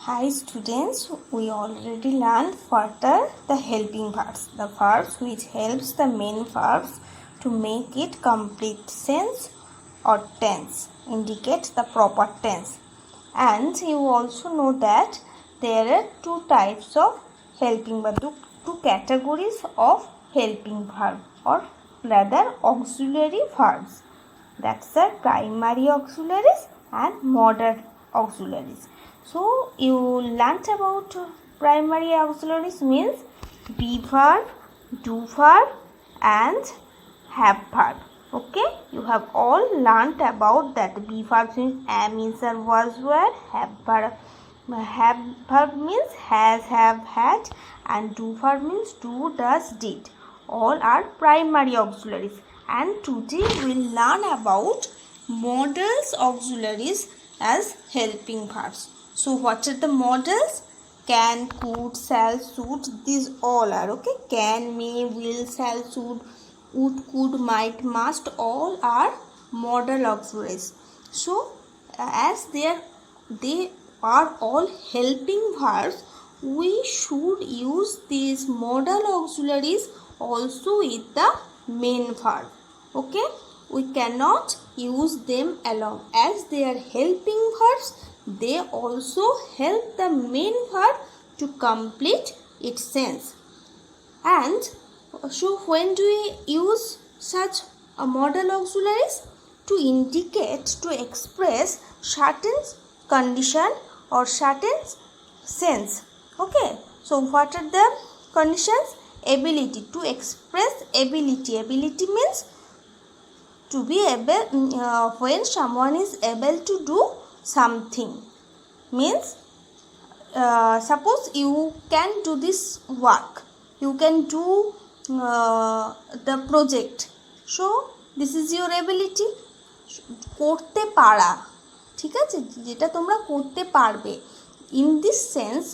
Hi students, we already learned further the helping verbs, the verbs which helps the main verbs to make it complete sense or tense, indicate the proper tense. And you also know that there are two types of helping verb, two categories of helping verb or rather auxiliary verbs. That's are primary auxiliaries and modern auxiliaries. So you learnt about primary auxiliaries means be verb, do verb and have verb. Okay, you have all learnt about that. Be verb means am, is, or was, were. Have verb means has, have, had, and do verb means do, does, did. All are primary auxiliaries. And today we will learn about modals auxiliaries as helping verbs. So what are the modals? Can, could, shall, should, these all are okay. Can, may, will, shall, should, would, could, might, must, all are modal auxiliaries. So as they are all helping verbs, we should use these modal auxiliaries also with the main verb. Okay, we cannot use them alone as they are helping verbs. They also help the main verb to complete its sense. And so when do we use such a modal auxiliaries? To indicate, to express certain condition or certain sense. Okay, so what are the conditions? Ability, to express ability. Ability means to be able, when someone is able to do something. Means suppose you can do this work, you can do the project, so this is your ability. করতে পারা, ঠিক আছে, যেটা তোমরা করতে পারবে। In this sense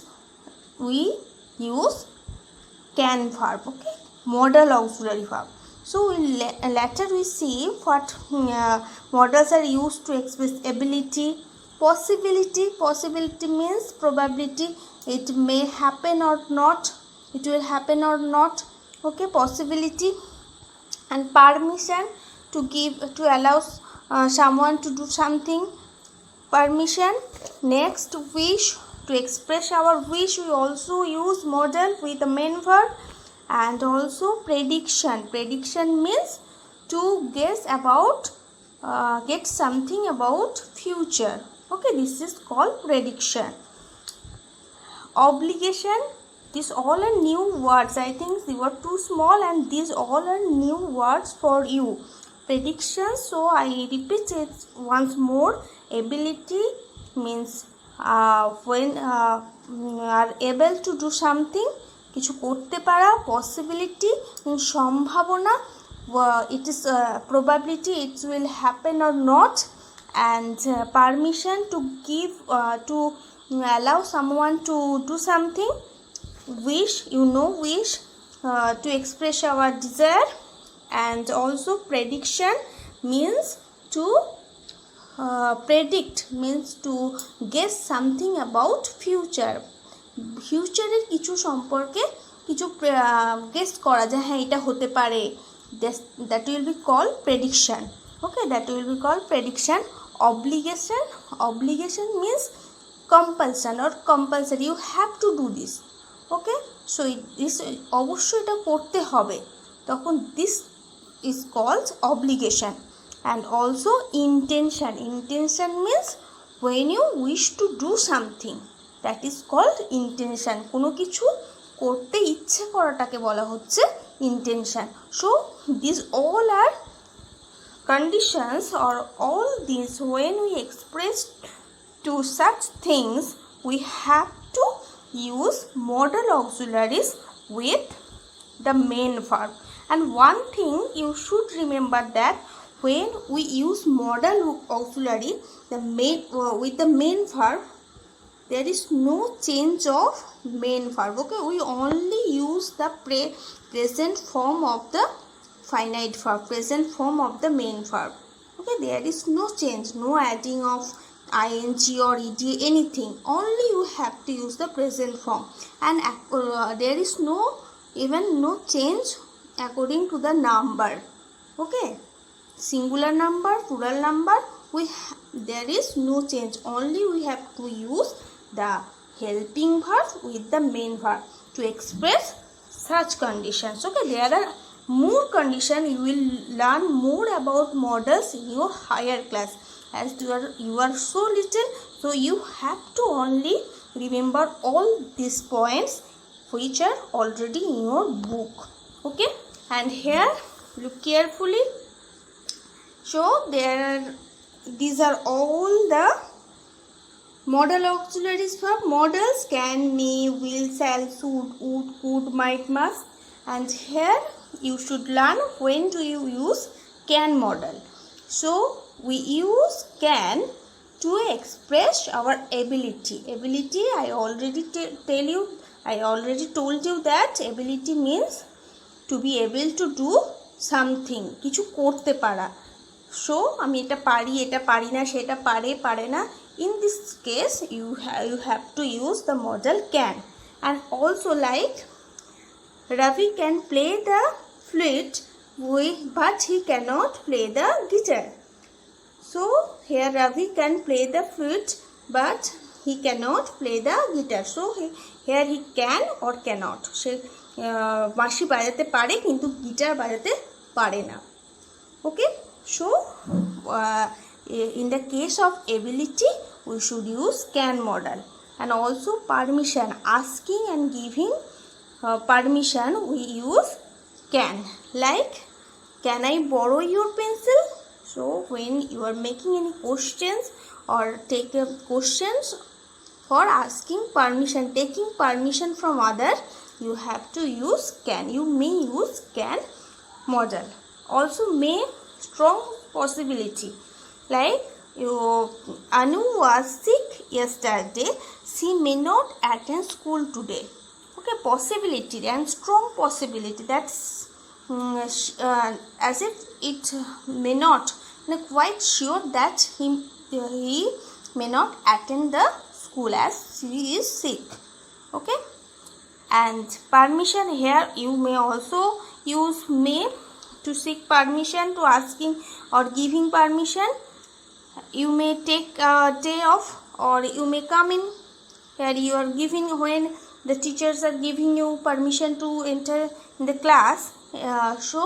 we use can verb, okay, modal auxiliary verb. So later we see what modals are used to express ability. Possibility, possibility means probability, it may happen or not, it will happen or not, okay, possibility. And permission, to give, to allow someone to do something, permission. Next, wish, to express our wish, we also use modal with the main verb. And also prediction, prediction means to guess about, get something about future, okay, this is called prediction. Obligation, these all are new words, I think they were too small and these all are new words for you. Prediction, so I repeat it once more. Ability means when are able to do something, কিছু করতে পারা, possibility সম্ভাবনা, it is probability it will happen or not. And permission, to give, to allow someone to do something. Wish, you know, wish, to express our desire. And also prediction means to predict, means to guess something about future. ফিউচারের কিছু সম্পর্কে কিছু guess করা যায়, হ্যাঁ এটা হতে পারে, that will be call prediction, okay, that will be call prediction. Obligation, obligation means compulsion or compulsory, you have to do this, okay, so this অবশ্যই এটা করতে হবে, তখন this is called obligation. And also intention, intention means when you wish to do something, that is called intention. কোনো কিছু করতে ইচ্ছে করাটাকে বলা হচ্ছে intention. So these all are conditions or all these when we express to such things we have to use modal auxiliaries with the main verb. And one thing you should remember that when we use modal auxiliary with the main verb, there is no change of main verb, okay, we only use the present form of the finite verb, present form of the main verb, okay, there is no change, no adding of ing or ed, anything, only you have to use the present form, and there is no change according to the number. Okay, singular number, plural number, there is no change, only we have to use the helping verb with the main verb to express such conditions. Okay, there are more conditions. You will learn more about models in your higher class, as you are so little, so you have to only remember all these points which are already in your book. Okay, and here look carefully. So these are all the modal auxiliaries verb. Modals: can, may, will, shall, should, would, could, might, must. And here you should learn when do you use can modal. So we use can to express our ability. Ability, I already told you that ability means to be able to do something, কিছু করতে পারা. So আমি এটা পারি, এটা পারি না, সেটা পারে না. In this case you have to use the modal can. And also like Ravi can play the flute but he cannot play the guitar. So here Ravi can play the flute but he cannot play the guitar. So here he can or cannot. সে বাঁশি বাজাতে পারে কিন্তু guitar বাজাতে পারে না. Okay, so in the case of ability we should use can modal. And also permission, asking and giving permission, we use can. Like, can I borrow your pencil? So when you are making any questions or take questions for asking permission, taking permission from other, you have to use can. You may use can modal. Also may, strong possibility. Like Anu was sick yesterday, she may not attend school today. Okay, possibility and strong possibility, that's as if it may not, quite sure that he may not attend the school as he is sick. Okay, and permission, here you may also use may to seek permission, to asking or giving permission. You may take a day off or you may come in. Here you are giving, when the teachers are giving you permission to enter in the class, so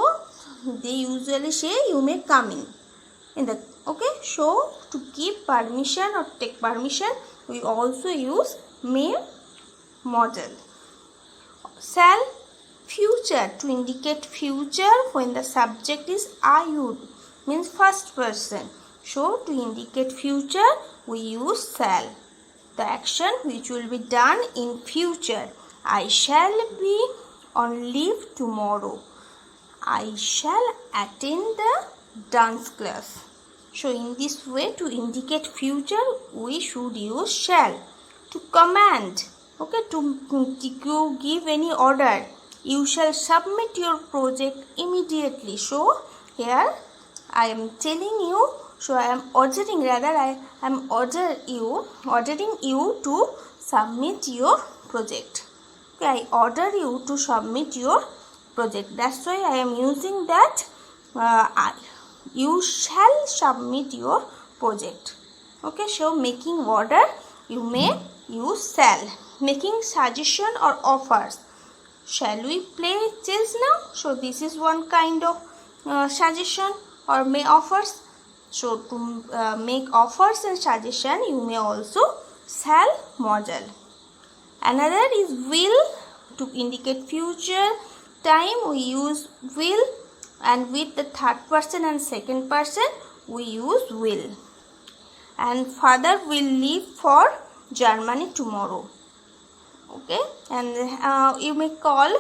they usually say you may come in the. Okay, so to give permission or take permission we also use may modal. Shall, future, to indicate future when the subject is I would, means first person. So to indicate future we use shall. The action which will be done in future: I shall be on leave tomorrow. I shall attend the dance class. So in this way, to indicate future we should use shall. To command, okay, to give any order: you shall submit your project immediately. So here I am telling you, so I am ordering, rather I am ordering you to submit your project. Okay, I order you to submit your project. That's why I am using that you shall submit your project. Okay, so making order you may use shall. Making suggestion or offers: shall we play chess now? So this is one kind of suggestion or may offers. So to make offers and suggestion you may also shall modal. Another is will. To indicate future time we use will, and with the third person and second person we use will. And father will leave for Germany tomorrow. Okay, and you may call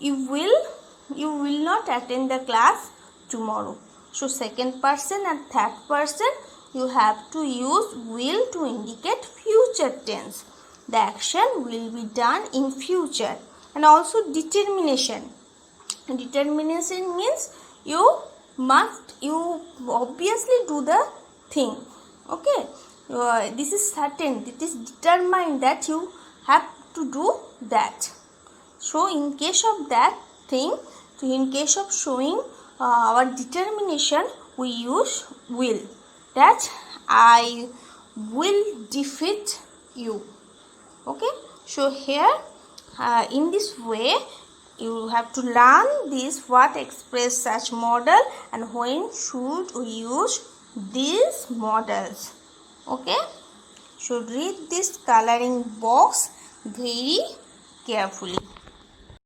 you will not attend the class tomorrow. So second person and third person you have to use will to indicate future tense. The action will be done in future. And also determination. Determination means you obviously do the thing. Okay, this is certain, it is determined that you have to do that. So in case of that thing, in case of showing our determination, we use will, that I will defeat you. Okay, so here in this way you have to learn this, what express such model and when should we use these models. Okay, so read this coloring box very carefully.